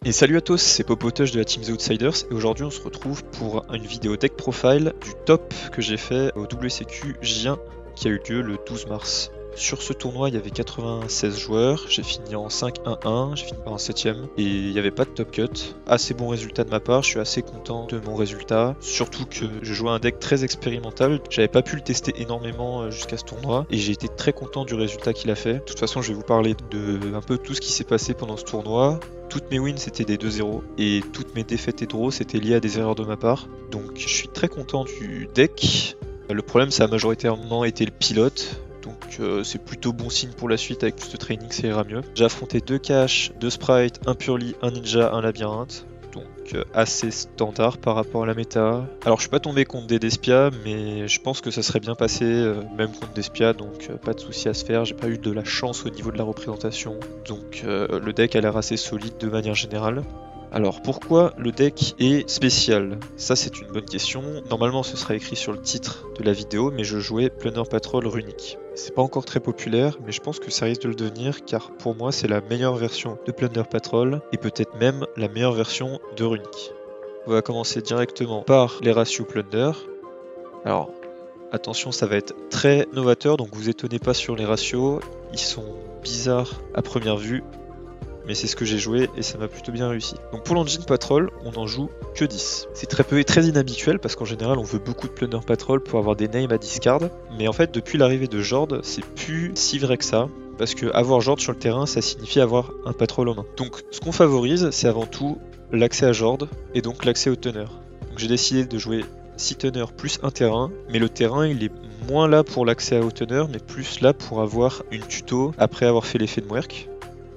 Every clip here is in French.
Et salut à tous, c'est Popotosh de la Team The Outsiders et aujourd'hui on se retrouve pour une vidéo deck profile du top que j'ai fait au WCQ J1 qui a eu lieu le 12 mars. Sur ce tournoi il y avait 96 joueurs, j'ai fini en 5-1-1, j'ai fini par un 7ème et il n'y avait pas de top cut. Assez bon résultat de ma part, je suis assez content de mon résultat, surtout que je jouais un deck très expérimental, j'avais pas pu le tester énormément jusqu'à ce tournoi et j'ai été très content du résultat qu'il a fait. De toute façon je vais vous parler de un peu tout ce qui s'est passé pendant ce tournoi. Toutes mes wins c'était des 2-0 et toutes mes défaites et draws c'était lié à des erreurs de ma part. Donc je suis très content du deck. Le problème ça a majoritairement été le pilote. Donc c'est plutôt bon signe pour la suite, avec plus de training ça ira mieux. J'ai affronté 2 caches, 2 sprites, un purely, un ninja, un labyrinthe. Donc assez standard par rapport à la méta. Alors je suis pas tombé contre des Despia, mais je pense que ça serait bien passé même contre Despia, donc pas de souci à se faire. J'ai pas eu de la chance au niveau de la représentation, donc le deck a l'air assez solide de manière générale. Alors pourquoi le deck est spécial? Ça c'est une bonne question. Normalement ce sera écrit sur le titre de la vidéo, mais je jouais Plunder Patrol Runic. C'est pas encore très populaire, mais je pense que ça risque de le devenir car pour moi c'est la meilleure version de Plunder Patrol et peut-être même la meilleure version de Runic. On va commencer directement par les ratios Plunder. Alors attention, ça va être très novateur, donc vous étonnez pas sur les ratios, ils sont bizarres à première vue. Mais c'est ce que j'ai joué et ça m'a plutôt bien réussi. Donc pour l'Engine Patrol, on en joue que 10. C'est très peu et très inhabituel parce qu'en général on veut beaucoup de Plunder Patrol pour avoir des names à discard. Mais en fait depuis l'arrivée de Jord, c'est plus si vrai que ça. Parce que avoir Jord sur le terrain, ça signifie avoir un Patrol en main. Donc ce qu'on favorise, c'est avant tout l'accès à Jord et donc l'accès au teneur. Donc j'ai décidé de jouer 6 teneurs plus un terrain, mais le terrain il est moins là pour l'accès au teneur, mais plus là pour avoir une tuto après avoir fait l'effet de Mwerk.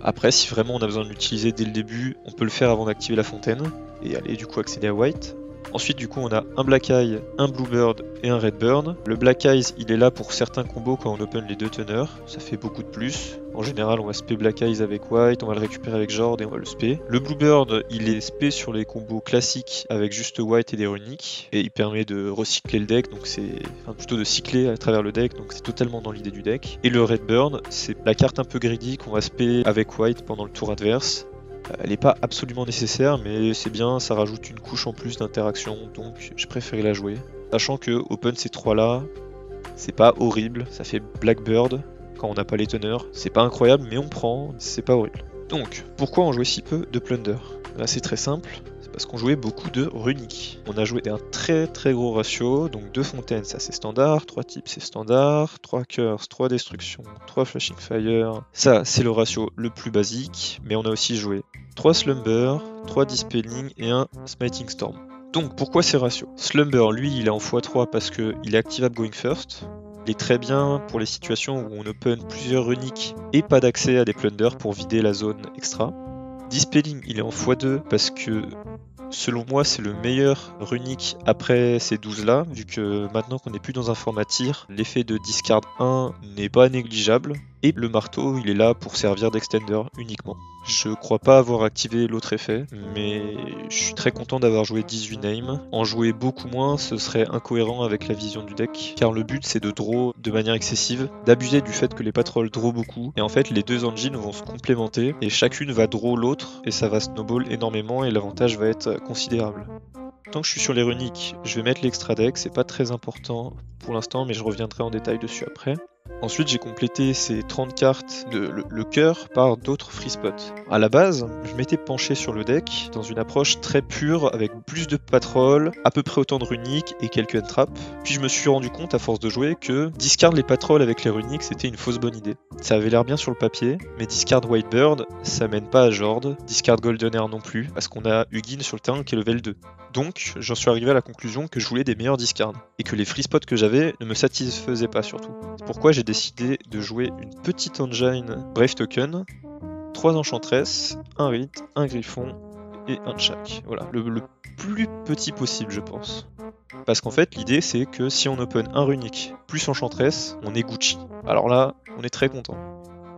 Après, si vraiment on a besoin de l'utiliser dès le début, on peut le faire avant d'activer la fontaine et aller du coup accéder à White. Ensuite, du coup, on a un Black Eye, un Bluebird et un Redburn. Le Black Eyes, il est là pour certains combos quand on open les deux teneurs. Ça fait beaucoup de plus. En général, on va spé Black Eyes avec White, on va le récupérer avec Jord et on va le spé. Le Bluebird, il est spé sur les combos classiques avec juste White et des runiques. Et il permet de recycler le deck, donc c'est... Enfin, plutôt de cycler à travers le deck, donc c'est totalement dans l'idée du deck. Et le Redburn, c'est la carte un peu greedy qu'on va spé avec White pendant le tour adverse. Elle n'est pas absolument nécessaire, mais c'est bien, ça rajoute une couche en plus d'interaction, donc j'ai préféré la jouer. Sachant que open ces 3 là, c'est pas horrible, ça fait Blackbird quand on n'a pas les teneurs. C'est pas incroyable, mais on prend, c'est pas horrible. Donc, pourquoi on jouait si peu de Plunder? Là c'est très simple, c'est parce qu'on jouait beaucoup de Runic. On a joué un très gros ratio, donc 2 fontaines ça c'est standard, 3 types c'est standard, 3 curse, 3 destruction, 3 flashing fire. Ça c'est le ratio le plus basique, mais on a aussi joué 3 slumber, 3 dispelling et un smiting storm. Donc pourquoi ces ratios? Slumber lui il est en x3 parce qu'il est activable going first. Il est très bien pour les situations où on open plusieurs runiques et pas d'accès à des plunders pour vider la zone extra. Dispelling il est en x2 parce que selon moi c'est le meilleur runique après ces 12 là, vu que maintenant qu'on n'est plus dans un format tir, l'effet de discard 1 n'est pas négligeable, et le marteau il est là pour servir d'extender uniquement. Je crois pas avoir activé l'autre effet, mais je suis très content d'avoir joué 18 names. En jouer beaucoup moins, ce serait incohérent avec la vision du deck, car le but c'est de draw de manière excessive, d'abuser du fait que les patrols draw beaucoup, et en fait les deux engines vont se complémenter, et chacune va draw l'autre, et ça va snowball énormément, et l'avantage va être considérable. Tant que je suis sur les runiques, je vais mettre l'extra deck, c'est pas très important pour l'instant, mais je reviendrai en détail dessus après. Ensuite, j'ai complété ces 30 cartes de le cœur par d'autres free spots. À la base, je m'étais penché sur le deck dans une approche très pure avec plus de patrol, à peu près autant de runiques et quelques entraps. Puis je me suis rendu compte à force de jouer que discard les patrols avec les runiques c'était une fausse bonne idée. Ça avait l'air bien sur le papier, mais discard Whitebird, ça mène pas à Jord, discard Golden Air non plus, parce qu'on a Hugin sur le terrain qui est level 2. Donc, j'en suis arrivé à la conclusion que je voulais des meilleurs discards, et que les free spots que j'avais ne me satisfaisaient pas surtout. C'est pourquoi j'ai décidé de jouer une petite engine Brave Token, 3 Enchantress, un Rite, un Griffon et un Chak. Voilà, le plus petit possible je pense. Parce qu'en fait l'idée c'est que si on open un Runic plus Enchantress, on est Gucci. Alors là, on est très content.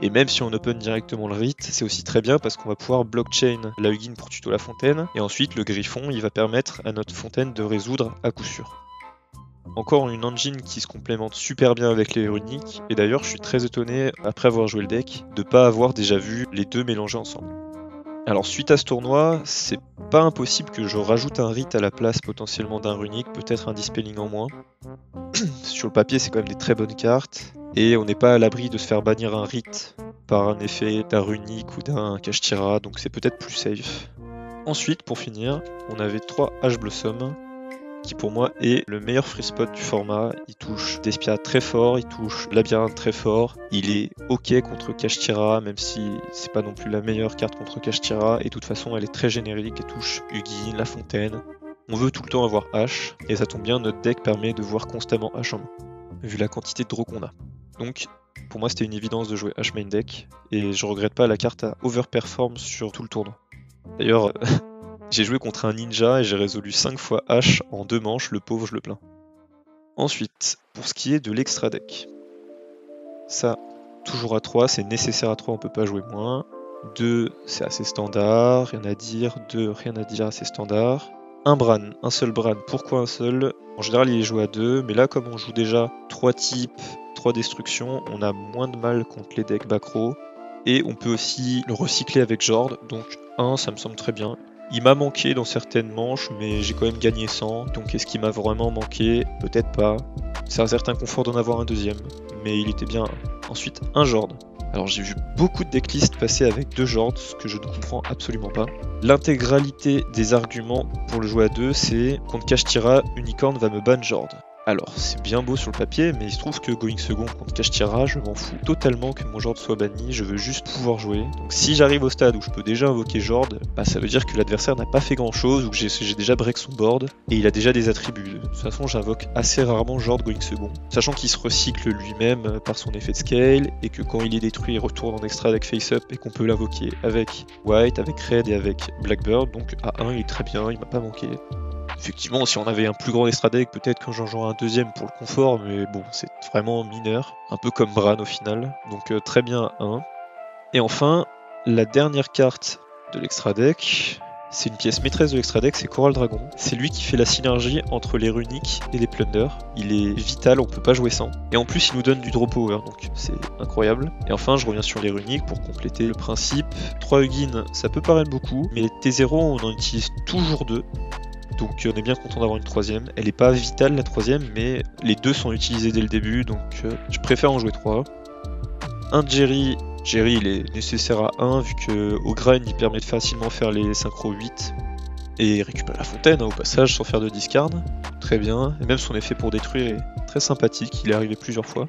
Et même si on open directement le Rite, c'est aussi très bien parce qu'on va pouvoir blockchain la Hugin pour tuto la fontaine, et ensuite le Griffon il va permettre à notre fontaine de résoudre à coup sûr. Encore une engine qui se complémente super bien avec les runiques, et d'ailleurs je suis très étonné, après avoir joué le deck, de pas avoir déjà vu les deux mélangés ensemble. Alors suite à ce tournoi, c'est pas impossible que je rajoute un Rite à la place potentiellement d'un Runic, peut-être un Dispelling en moins. Sur le papier, c'est quand même des très bonnes cartes, et on n'est pas à l'abri de se faire bannir un Rite par un effet d'un Runic ou d'un Kashtira, donc c'est peut-être plus safe. Ensuite, pour finir, on avait 3 Ash Blossom, qui pour moi est le meilleur free spot du format. Il touche Despia très fort, il touche Labyrinthe très fort, il est ok contre Kashtira, même si c'est pas non plus la meilleure carte contre Kashtira, et de toute façon elle est très générique, elle touche Ugin, La Fontaine. On veut tout le temps avoir H, et ça tombe bien, notre deck permet de voir constamment H en main, vu la quantité de draw qu'on a. Donc pour moi c'était une évidence de jouer H main deck, et je regrette pas, la carte a overperform sur tout le tournoi. D'ailleurs, j'ai joué contre un ninja et j'ai résolu 5 fois H en 2 manches, le pauvre je le plains. Ensuite, pour ce qui est de l'extra deck. Ça, toujours à 3, c'est nécessaire à 3, on peut pas jouer moins. 2, c'est assez standard, rien à dire. 2, rien à dire, assez standard. Un Bran, un seul Bran, pourquoi un seul? En général il est joué à 2, mais là comme on joue déjà 3 types, 3 destructions, on a moins de mal contre les decks back row. Et on peut aussi le recycler avec Jord, donc 1 ça me semble très bien. Il m'a manqué dans certaines manches, mais j'ai quand même gagné 100, donc est-ce qu'il m'a vraiment manqué? Peut-être pas. C'est un certain confort d'en avoir un deuxième, mais il était bien. Ensuite, un Jord. Alors j'ai vu beaucoup de decklists passer avec 2 Jords, ce que je ne comprends absolument pas. L'intégralité des arguments pour le jouer à 2, c'est contre Kashtira, Unicorn va me ban Jord. Alors, c'est bien beau sur le papier, mais il se trouve que Going Second contre Kashtira, je m'en fous totalement que mon Jord soit banni, je veux juste pouvoir jouer. Donc si j'arrive au stade où je peux déjà invoquer Jord, bah ça veut dire que l'adversaire n'a pas fait grand chose, ou que j'ai déjà break son board, et il a déjà des attributs. De toute façon, j'invoque assez rarement Jord Going Second, sachant qu'il se recycle lui-même par son effet de scale, et que quand il est détruit, il retourne en extra deck face-up, et qu'on peut l'invoquer avec White, avec Red et avec Blackbird, donc à 1 il est très bien, il m'a pas manqué. Effectivement, si on avait un plus grand extra deck, peut-être que j'en jouerais un deuxième pour le confort, mais bon, c'est vraiment mineur. Un peu comme Bran au final, donc très bien 1. Et enfin, la dernière carte de l'extra deck, c'est une pièce maîtresse de l'extra deck, c'est Coral Dragon. C'est lui qui fait la synergie entre les runiques et les plunder. Il est vital, on peut pas jouer sans. Et en plus, il nous donne du draw power, donc c'est incroyable. Et enfin, je reviens sur les runiques pour compléter le principe. 3 Ugin, ça peut paraître beaucoup, mais les T0, on en utilise toujours 2. Donc on est bien content d'avoir une troisième. Elle n'est pas vitale la troisième, mais les 2 sont utilisés dès le début, donc je préfère en jouer 3. Un Jerry. Jerry il est nécessaire à 1 vu que au grind il permet de facilement faire les synchro 8 et récupérer la fontaine au passage sans faire de discard. Très bien, et même son effet pour détruire est très sympathique, il est arrivé plusieurs fois.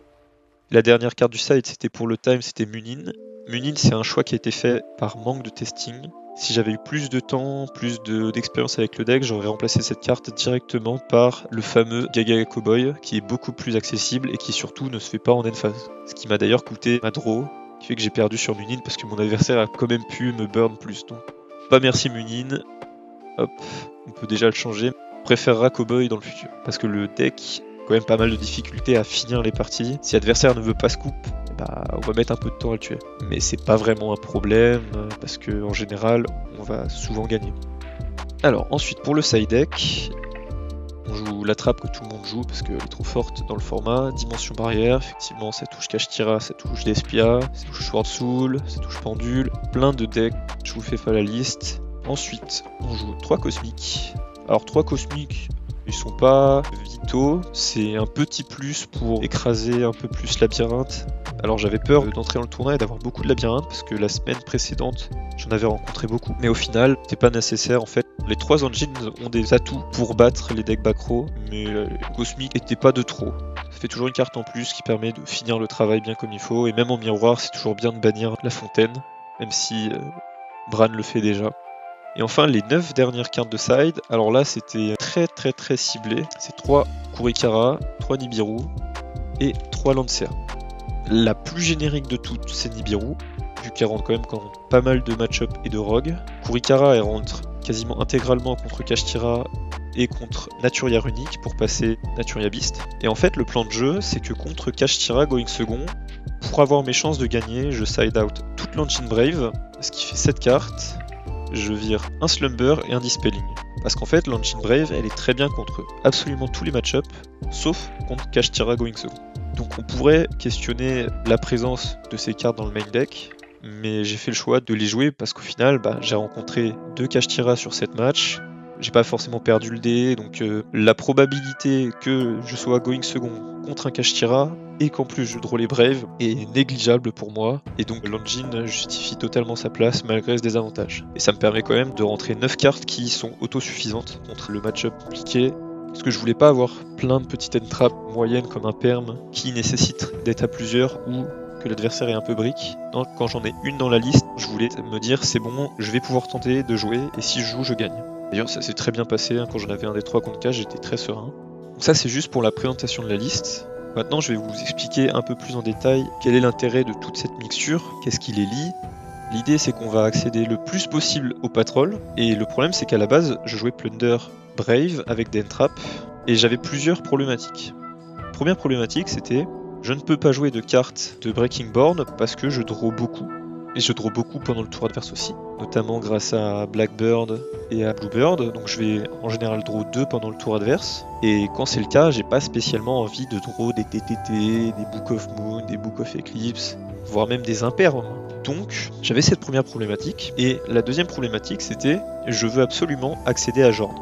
La dernière carte du side c'était pour le time, c'était Munin. Munin c'est un choix qui a été fait par manque de testing. Si j'avais eu plus de temps, plus d'expérience avec le deck, j'aurais remplacé cette carte directement par le fameux Gaga Cowboy, qui est beaucoup plus accessible et qui surtout ne se fait pas en end phase. Ce qui m'a d'ailleurs coûté ma draw, qui fait que j'ai perdu sur Munin parce que mon adversaire a quand même pu me burn plus. Donc, pas merci Munin. Hop, on peut déjà le changer. On préférera Cowboy dans le futur, parce que le deck a quand même pas mal de difficultés à finir les parties. Si l'adversaire ne veut pas scoop, bah, on va mettre un peu de temps à le tuer. Mais c'est pas vraiment un problème, parce que en général, on va souvent gagner. Alors, ensuite, pour le side deck, on joue la trappe que tout le monde joue, parce qu'elle est trop forte dans le format. Dimension barrière, effectivement, ça touche Kashtira, ça touche Despia, ça touche Sword Soul, ça touche Pendule. Plein de decks, je vous fais pas la liste. Ensuite, on joue 3 cosmiques. Alors, 3 cosmiques, ils sont pas vitaux, c'est un petit plus pour écraser un peu plus labyrinthe. Alors j'avais peur d'entrer dans le tournoi et d'avoir beaucoup de labyrinthes parce que la semaine précédente j'en avais rencontré beaucoup. Mais au final c'était pas nécessaire en fait. Les 3 engines ont des atouts pour battre les decks back row, mais le cosmique n'était pas de trop. Ça fait toujours une carte en plus qui permet de finir le travail bien comme il faut. Et même en miroir c'est toujours bien de bannir la fontaine, même si Bran le fait déjà. Et enfin les 9 dernières cartes de side, alors là c'était très ciblé. C'est 3 Kurikara, 3 Nibiru et 3 Lancea. La plus générique de toutes, c'est Nibiru, vu qu'elle rentre quand même pas mal de match-up et de rogue. Kurikara, elle rentre quasiment intégralement contre Kashtira et contre Naturia Runic pour passer Naturia Beast. Et en fait, le plan de jeu, c'est que contre Kashtira Going Second, pour avoir mes chances de gagner, je side out toute l'Ancient Brave, ce qui fait 7 cartes. Je vire un Slumber et un Dispelling. Parce qu'en fait, l'Ancient Brave, elle est très bien contre absolument tous les match-up, sauf contre Kashtira Going Second. Donc on pourrait questionner la présence de ces cartes dans le main deck, mais j'ai fait le choix de les jouer parce qu'au final, j'ai rencontré 2 Kashtira sur 7 matchs. J'ai pas forcément perdu le dé, donc la probabilité que je sois going second contre un Kashtira et qu'en plus je draw les Brave est négligeable pour moi, et donc l'engine justifie totalement sa place malgré ce désavantage. Et ça me permet quand même de rentrer 9 cartes qui sont autosuffisantes contre le match-up compliqué, parce que je voulais pas avoir plein de petites end-traps moyennes comme un perm qui nécessite d'être à plusieurs ou que l'adversaire est un peu brick. Donc quand j'en ai une dans la liste, je voulais me dire c'est bon, je vais pouvoir tenter de jouer et si je joue, je gagne. D'ailleurs ça s'est très bien passé, quand j'en avais un des 3 contre 4, j'étais très serein. Donc ça c'est juste pour la présentation de la liste. Maintenant je vais vous expliquer un peu plus en détail quel est l'intérêt de toute cette mixture, qu'est-ce qui les lie. L'idée c'est qu'on va accéder le plus possible au patrol, et le problème c'est qu'à la base je jouais Plunder Brave avec des entraps, et j'avais plusieurs problématiques. Première problématique c'était je ne peux pas jouer de cartes de Breaking Board parce que je draw beaucoup. Et je draw beaucoup pendant le tour adverse aussi, notamment grâce à Blackbird et à Bluebird, donc je vais en général draw 2 pendant le tour adverse. Et quand c'est le cas, j'ai pas spécialement envie de draw des TTT, des Book of Moon, des Book of Eclipse, voire même des impairs. Donc j'avais cette première problématique, et la deuxième problématique c'était je veux absolument accéder à Jord.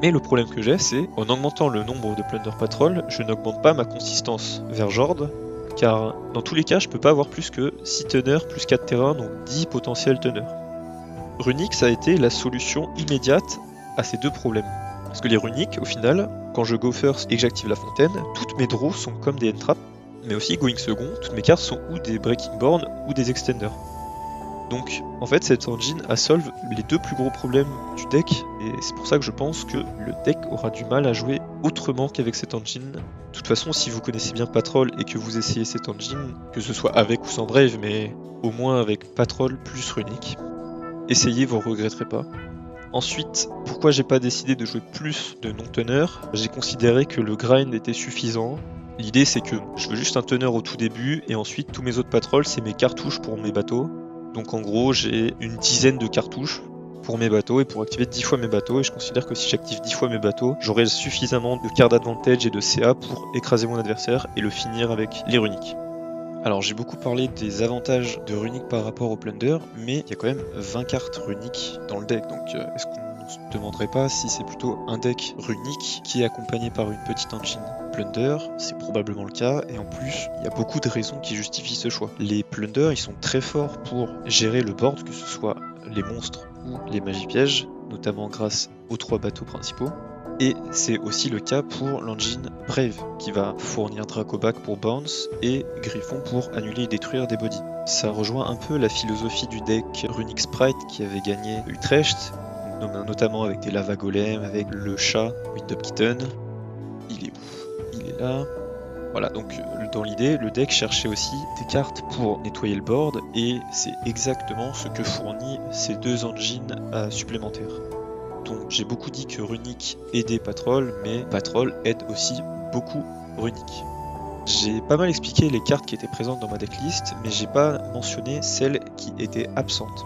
Mais le problème que j'ai, c'est en augmentant le nombre de Plunder Patrol, je n'augmente pas ma consistance vers Jord, car dans tous les cas, je peux pas avoir plus que 6 teneurs plus 4 terrains, donc 10 potentiels teneurs. Runic, ça a été la solution immédiate à ces deux problèmes. Parce que les runiques, au final, quand je go first et que j'active la fontaine, toutes mes draws sont comme des end-traps, mais aussi going second, toutes mes cartes sont ou des breaking board ou des extenders. Donc en fait cette engine a solve les deux plus gros problèmes du deck, et c'est pour ça que je pense que le deck aura du mal à jouer autrement qu'avec cette engine. De toute façon, si vous connaissez bien Patrol et que vous essayez cette engine, que ce soit avec ou sans Brave, mais au moins avec Patrol plus Runic, essayez, vous ne regretterez pas. Ensuite, pourquoi j'ai pas décidé de jouer plus de non-teneurs? J'ai considéré que le grind était suffisant. L'idée c'est que je veux juste un teneur au tout début, et ensuite tous mes autres patrols c'est mes cartouches pour mes bateaux. Donc en gros j'ai une dizaine de cartouches pour mes bateaux et pour activer 10 fois mes bateaux, et je considère que si j'active 10 fois mes bateaux, j'aurai suffisamment de cartes d'advantage et de CA pour écraser mon adversaire et le finir avec les runiques. Alors j'ai beaucoup parlé des avantages de Runic par rapport au Plunder, mais il y a quand même 20 cartes Runic dans le deck, donc est-ce qu'on se demanderait pas si c'est plutôt un deck Runic qui est accompagné par une petite engine Plunder? C'est probablement le cas, et en plus il y a beaucoup de raisons qui justifient ce choix. Les Plunder ils sont très forts pour gérer le board, que ce soit les monstres ou les magies pièges, notamment grâce aux 3 bateaux principaux. Et c'est aussi le cas pour l'engine Brave, qui va fournir Dracoback pour bounce et Griffon pour annuler et détruire des bodies. Ça rejoint un peu la philosophie du deck Runic Sprite qui avait gagné Utrecht, notamment avec des Lava Golem, avec le chat Windop Kitten. Il est où? Il est là. Voilà, donc dans l'idée, le deck cherchait aussi des cartes pour nettoyer le board, et c'est exactement ce que fournit ces deux engines supplémentaires. Donc j'ai beaucoup dit que Runic aidait Patrol, mais Patrol aide aussi beaucoup Runic. J'ai pas mal expliqué les cartes qui étaient présentes dans ma decklist, mais j'ai pas mentionné celles qui étaient absentes.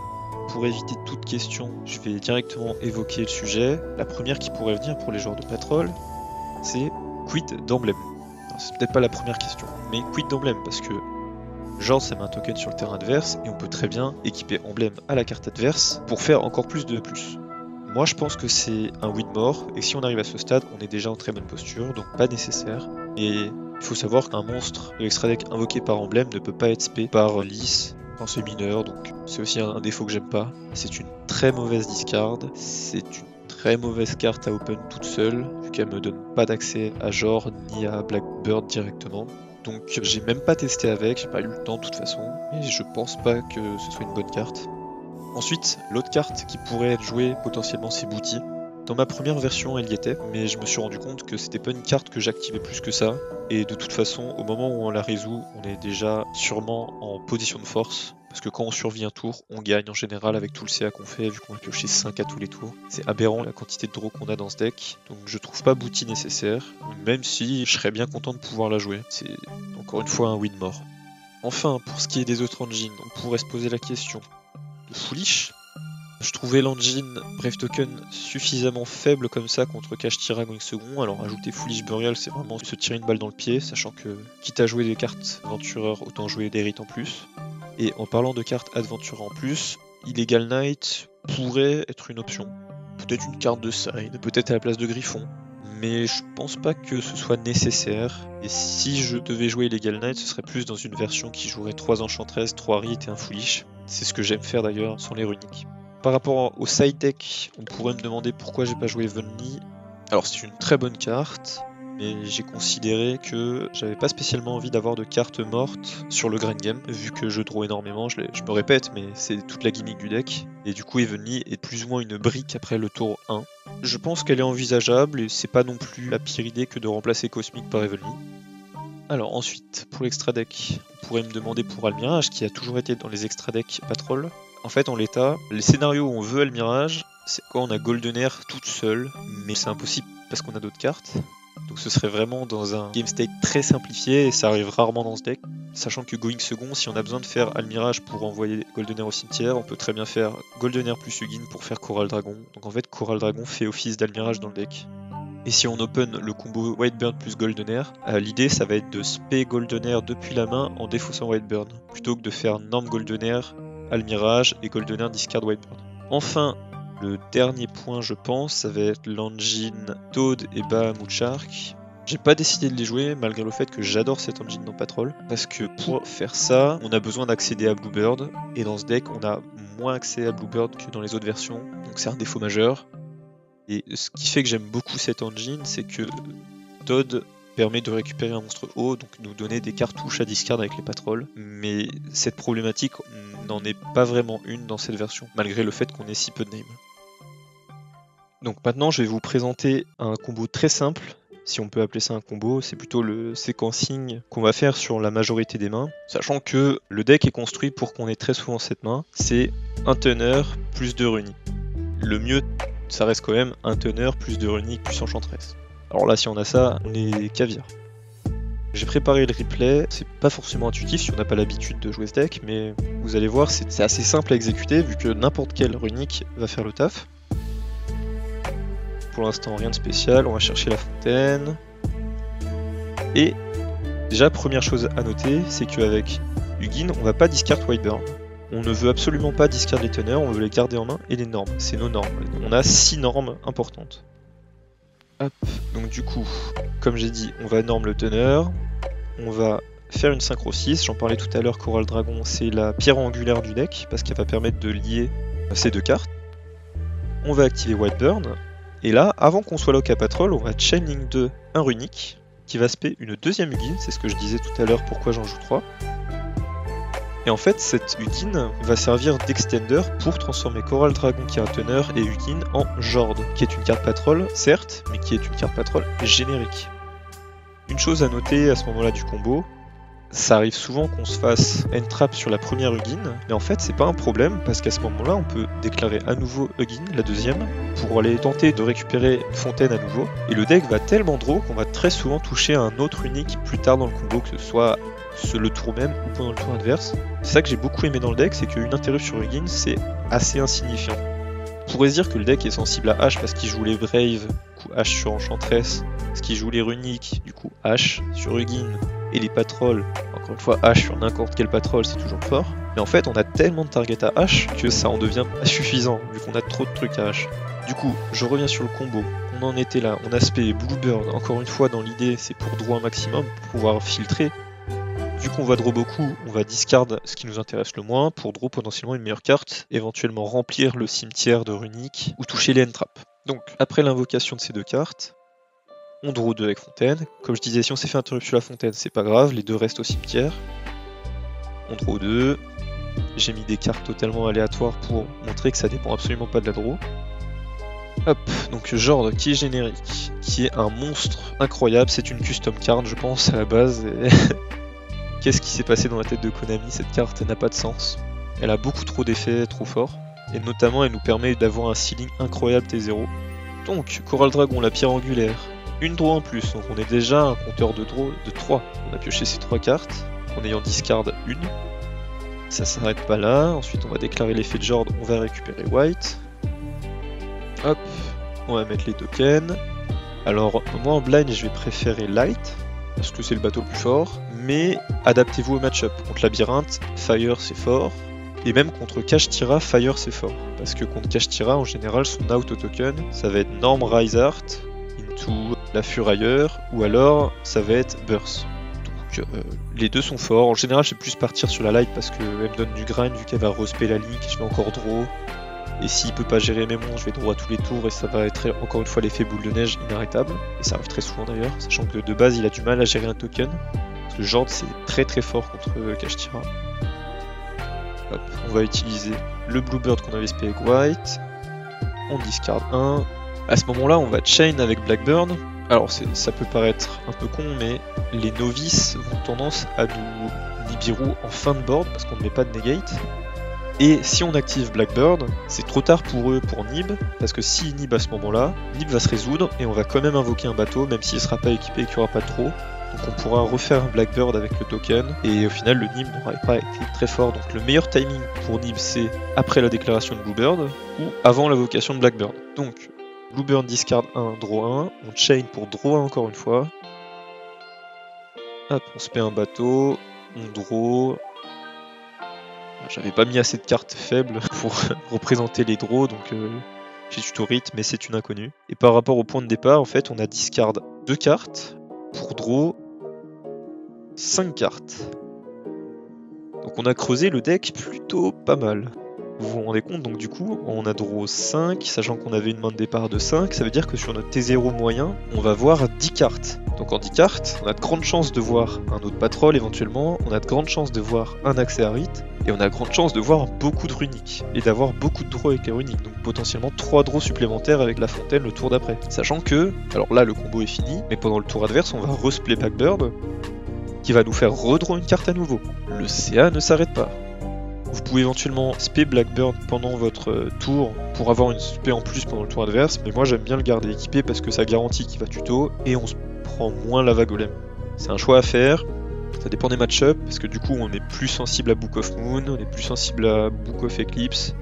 Pour éviter toute question, je vais directement évoquer le sujet. La première qui pourrait venir pour les joueurs de Patrol, c'est quid d'emblème. C'est peut-être pas la première question, mais quid d'emblème, parce que genre ça met un token sur le terrain adverse, et on peut très bien équiper emblème à la carte adverse pour faire encore plus de plus. Moi je pense que c'est un win mort, et si on arrive à ce stade, on est déjà en très bonne posture, donc pas nécessaire. Et il faut savoir qu'un monstre de l'extra deck invoqué par emblème ne peut pas être spé par Lys quand c'est mineur, donc c'est aussi un défaut que j'aime pas. C'est une très mauvaise discard, c'est une très mauvaise carte à open toute seule, vu qu'elle me donne pas d'accès à Jord ni à Blackbird directement. Donc j'ai même pas testé avec, j'ai pas eu le temps de toute façon, et je pense pas que ce soit une bonne carte. Ensuite, l'autre carte qui pourrait être jouée potentiellement, c'est Booty. Dans ma première version, elle y était, mais je me suis rendu compte que c'était pas une carte que j'activais plus que ça, et de toute façon, au moment où on la résout, on est déjà sûrement en position de force, parce que quand on survit un tour, on gagne en général avec tout le CA qu'on fait, vu qu'on va piocher 5 à tous les tours. C'est aberrant la quantité de draw qu'on a dans ce deck, donc je trouve pas Booty nécessaire, même si je serais bien content de pouvoir la jouer. C'est encore une fois un win mort. Enfin, pour ce qui est des autres engines, on pourrait se poser la question de Foolish. Je trouvais l'engine Brave Token suffisamment faible comme ça contre Kashtira going second, alors ajouter Foolish Burial c'est vraiment se tirer une balle dans le pied, sachant que quitte à jouer des cartes aventureurs, autant jouer des rites en plus. Et en parlant de cartes Adventure en plus, Illegal Knight pourrait être une option. Peut-être une carte de side, peut-être à la place de Griffon. Mais je pense pas que ce soit nécessaire. Et si je devais jouer Illegal Knight, ce serait plus dans une version qui jouerait 3 Enchantress, 3 Rit et un Foolish. C'est ce que j'aime faire d'ailleurs sans les runiques. Par rapport au side deck, on pourrait me demander pourquoi j'ai pas joué Evenly. Alors c'est une très bonne carte, mais j'ai considéré que j'avais pas spécialement envie d'avoir de cartes mortes sur le Grand Game, vu que je draw énormément, je me répète, mais c'est toute la gimmick du deck. Et du coup Evenly est plus ou moins une brique après le tour 1. Je pense qu'elle est envisageable, et c'est pas non plus la pire idée que de remplacer Cosmic par Evenly. Alors ensuite, pour l'extra deck, on pourrait me demander pour Almirage, qui a toujours été dans les extra decks Patrol. En fait, en l'état, les scénarios où on veut Almirage, c'est quand on a Goldenair toute seule, mais c'est impossible parce qu'on a d'autres cartes. Donc ce serait vraiment dans un game state très simplifié et ça arrive rarement dans ce deck. Sachant que Going Second, si on a besoin de faire Almirage pour envoyer Goldenair au cimetière, on peut très bien faire Goldenair plus Ugin pour faire Coral Dragon. Donc en fait, Coral Dragon fait office d'Almirage dans le deck. Et si on open le combo Whiteburn plus Goldenair, l'idée ça va être de spé Goldenair depuis la main en défaussant Whiteburn, plutôt que de faire Norm Goldenair, Almirage et Goldenair discard Whiteburn. Enfin, le dernier point je pense, ça va être l'engine Toad et Bahamut Shark. J'ai pas décidé de les jouer malgré le fait que j'adore cette engine dans Patrol, parce que pour faire ça, on a besoin d'accéder à Bluebird, et dans ce deck on a moins accès à Bluebird que dans les autres versions, donc c'est un défaut majeur. Et ce qui fait que j'aime beaucoup cette engine, c'est que Toad permet de récupérer un monstre haut, donc nous donner des cartouches à discard avec les patrols. Mais cette problématique n'en est pas vraiment une dans cette version, malgré le fait qu'on ait si peu de names. Donc maintenant je vais vous présenter un combo très simple, si on peut appeler ça un combo, c'est plutôt le sequencing qu'on va faire sur la majorité des mains, sachant que le deck est construit pour qu'on ait très souvent cette main, c'est un teneur plus 2 runiques. Le mieux, ça reste quand même un teneur plus 2 runiques plus enchantress. Alors là si on a ça, on est caviar. J'ai préparé le replay, c'est pas forcément intuitif si on n'a pas l'habitude de jouer ce deck, mais vous allez voir c'est assez simple à exécuter vu que n'importe quelle runique va faire le taf. Pour l'instant rien de spécial, on va chercher la fontaine. Et déjà première chose à noter, c'est qu'avec Ugin, on va pas discard Whiteburn. On ne veut absolument pas discard les teneurs, on veut les garder en main et les normes, c'est nos normes. On a 6 normes importantes. Hop, donc du coup, comme j'ai dit, on va norme le teneur, on va faire une synchro 6, j'en parlais tout à l'heure, Coral Dragon, c'est la pierre angulaire du deck, parce qu'elle va permettre de lier ces deux cartes. On va activer Whiteburn, et là, avant qu'on soit lock à Patrol, on va Chaining 2, un runique, qui va spé une deuxième Ugin, c'est ce que je disais tout à l'heure, pourquoi j'en joue 3. Et en fait, cette Ugin va servir d'extender pour transformer Coral Dragon qui est un teneur et Ugin en Jord, qui est une carte patrol, certes, mais qui est une carte patrol générique. Une chose à noter à ce moment-là du combo, ça arrive souvent qu'on se fasse Entrap sur la première Ugin, mais en fait c'est pas un problème parce qu'à ce moment-là on peut déclarer à nouveau Ugin, la deuxième, pour aller tenter de récupérer une fontaine à nouveau. Et le deck va tellement draw qu'on va très souvent toucher un autre unique plus tard dans le combo, que ce soit le tour même ou pendant le tour adverse. C'est ça que j'ai beaucoup aimé dans le deck, c'est qu'une interrupt sur Ugin c'est assez insignifiant. On pourrait se dire que le deck est sensible à H parce qu'il joue les Brave, du coup H sur Enchantress, parce qu'il joue les Runiques, du coup H sur Ugin, et les Patrols, encore une fois H sur n'importe quel Patrol c'est toujours fort. Mais en fait on a tellement de targets à H que ça en devient pas suffisant, vu qu'on a trop de trucs à H. Du coup, je reviens sur le combo, on en était là, on a spé Bluebird, encore une fois dans l'idée c'est pour draw un maximum, pour pouvoir filtrer. Vu qu'on va draw beaucoup, on va discard ce qui nous intéresse le moins pour draw potentiellement une meilleure carte, éventuellement remplir le cimetière de runiques ou toucher les entraps. Donc après l'invocation de ces deux cartes, on draw 2 avec fontaine. Comme je disais, si on s'est fait interrupt sur la fontaine, c'est pas grave, les deux restent au cimetière. On draw 2. J'ai mis des cartes totalement aléatoires pour montrer que ça dépend absolument pas de la draw. Hop, donc Jord qui est générique, qui est un monstre incroyable, c'est une custom card je pense à la base. Et qu'est-ce qui s'est passé dans la tête de Konami? Cette carte n'a pas de sens. Elle a beaucoup trop d'effets, trop forts. Et notamment elle nous permet d'avoir un ceiling incroyable T0. Donc Coral Dragon, la pierre angulaire, une draw en plus, donc on est déjà un compteur de draw de 3. On a pioché ces 3 cartes, en ayant discard une. Ça s'arrête pas là, ensuite on va déclarer l'effet de Jord, on va récupérer White. Hop, on va mettre les tokens. Alors moi en blind je vais préférer Light, parce que c'est le bateau le plus fort, mais adaptez-vous au match-up. Contre Labyrinthe, Fire c'est fort, et même contre Kashtira, Fire c'est fort. Parce que contre Kashtira, en général, son auto-token, ça va être Norm Riseheart, Into la Furailleur, ou alors ça va être Burst. Donc les deux sont forts. En général, je vais plus partir sur la light parce qu'elle me donne du grind vu qu'elle va respect la ligne, et je vais encore draw. Et s'il peut pas gérer mes monstres, je vais draw à tous les tours et ça va être encore une fois l'effet boule de neige inarrêtable. Et ça arrive très souvent d'ailleurs, sachant que de base il a du mal à gérer un token. Parce que Jord c'est très fort contre Kashtira. Hop, on va utiliser le Bluebird qu'on avait spé avec White. On discard 1. À ce moment là on va chain avec Blackburn. Alors ça peut paraître un peu con mais les novices ont tendance à nous Nibiru en fin de board parce qu'on ne met pas de negate. Et si on active Blackbird, c'est trop tard pour eux pour Nib, parce que si Nib à ce moment-là, Nib va se résoudre et on va quand même invoquer un bateau, même s'il ne sera pas équipé et qu'il n'y aura pas de trop. Donc on pourra refaire un Blackbird avec le token, et au final le Nib n'aura pas été très fort. Donc le meilleur timing pour Nib c'est après la déclaration de Bluebird, ou avant l'invocation de Blackbird. Donc Bluebird discard 1, draw 1, on chain pour draw 1 encore une fois. Hop, on se met un bateau, on draw. J'avais pas mis assez de cartes faibles pour représenter les draws, donc j'ai tutorite, mais c'est une inconnue. Et par rapport au point de départ, en fait, on a discard 2 cartes pour draw 5 cartes. Donc on a creusé le deck plutôt pas mal. Vous vous rendez compte, donc du coup, on a draw 5, sachant qu'on avait une main de départ de 5, ça veut dire que sur notre T0 moyen, on va voir 10 cartes. Donc en 10 cartes, on a de grandes chances de voir un autre patrol éventuellement, on a de grandes chances de voir un accès à Rite, et on a de grandes chances de voir beaucoup de runiques, et d'avoir beaucoup de draws avec les runiques, donc potentiellement 3 draws supplémentaires avec la fontaine le tour d'après. Sachant que, alors là le combo est fini, mais pendant le tour adverse, on va resplay Blackbird, qui va nous faire redraw une carte à nouveau. Le CA ne s'arrête pas. Vous pouvez éventuellement spé Blackbird pendant votre tour pour avoir une spé en plus pendant le tour adverse, mais moi j'aime bien le garder équipé parce que ça garantit qu'il va tuto et on se prend moins lava golem. C'est un choix à faire, ça dépend des match-up parce que du coup on est plus sensible à Book of Moon, on est plus sensible à Book of Eclipse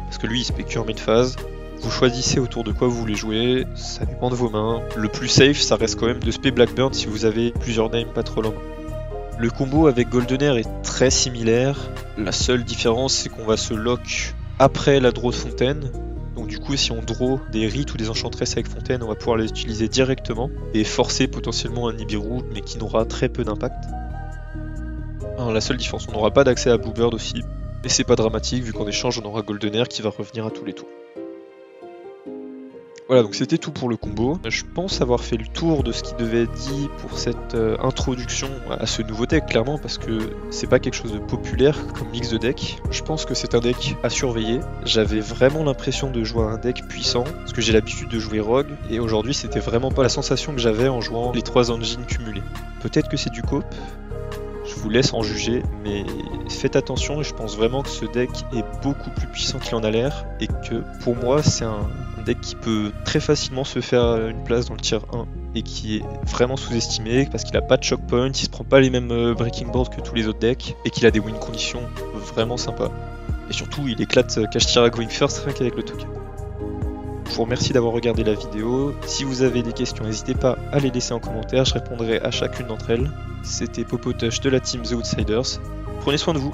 parce que lui il spé que en mid-phase. Vous choisissez autour de quoi vous voulez jouer, ça dépend de vos mains. Le plus safe ça reste quand même de spé Blackbird si vous avez plusieurs names patrol en main. Le combo avec Goldener est très similaire, la seule différence c'est qu'on va se lock après la draw de fontaine, donc du coup si on draw des rites ou des enchantresses avec fontaine on va pouvoir les utiliser directement et forcer potentiellement un Nibiru mais qui n'aura très peu d'impact. La seule différence, on n'aura pas d'accès à Bluebird aussi, mais c'est pas dramatique vu qu'en échange on aura Goldener qui va revenir à tous les tours. Voilà, donc c'était tout pour le combo. Je pense avoir fait le tour de ce qui devait être dit pour cette introduction à ce nouveau deck, clairement, parce que c'est pas quelque chose de populaire comme mix de deck. Je pense que c'est un deck à surveiller. J'avais vraiment l'impression de jouer à un deck puissant, parce que j'ai l'habitude de jouer Rogue, et aujourd'hui c'était vraiment pas la sensation que j'avais en jouant les 3 engines cumulés. Peut-être que c'est du cope, je vous laisse en juger, mais faites attention, et je pense vraiment que ce deck est beaucoup plus puissant qu'il en a l'air, et que pour moi c'est un deck qui peut très facilement se faire une place dans le tier 1 et qui est vraiment sous-estimé parce qu'il a pas de choke point, il se prend pas les mêmes breaking boards que tous les autres decks et qu'il a des win conditions vraiment sympas. Et surtout il éclate Kashtira going first rien qu'avec le token. Je vous remercie d'avoir regardé la vidéo. Si vous avez des questions, n'hésitez pas à les laisser en commentaire, je répondrai à chacune d'entre elles. C'était Popotush de la team The Outsiders. Prenez soin de vous.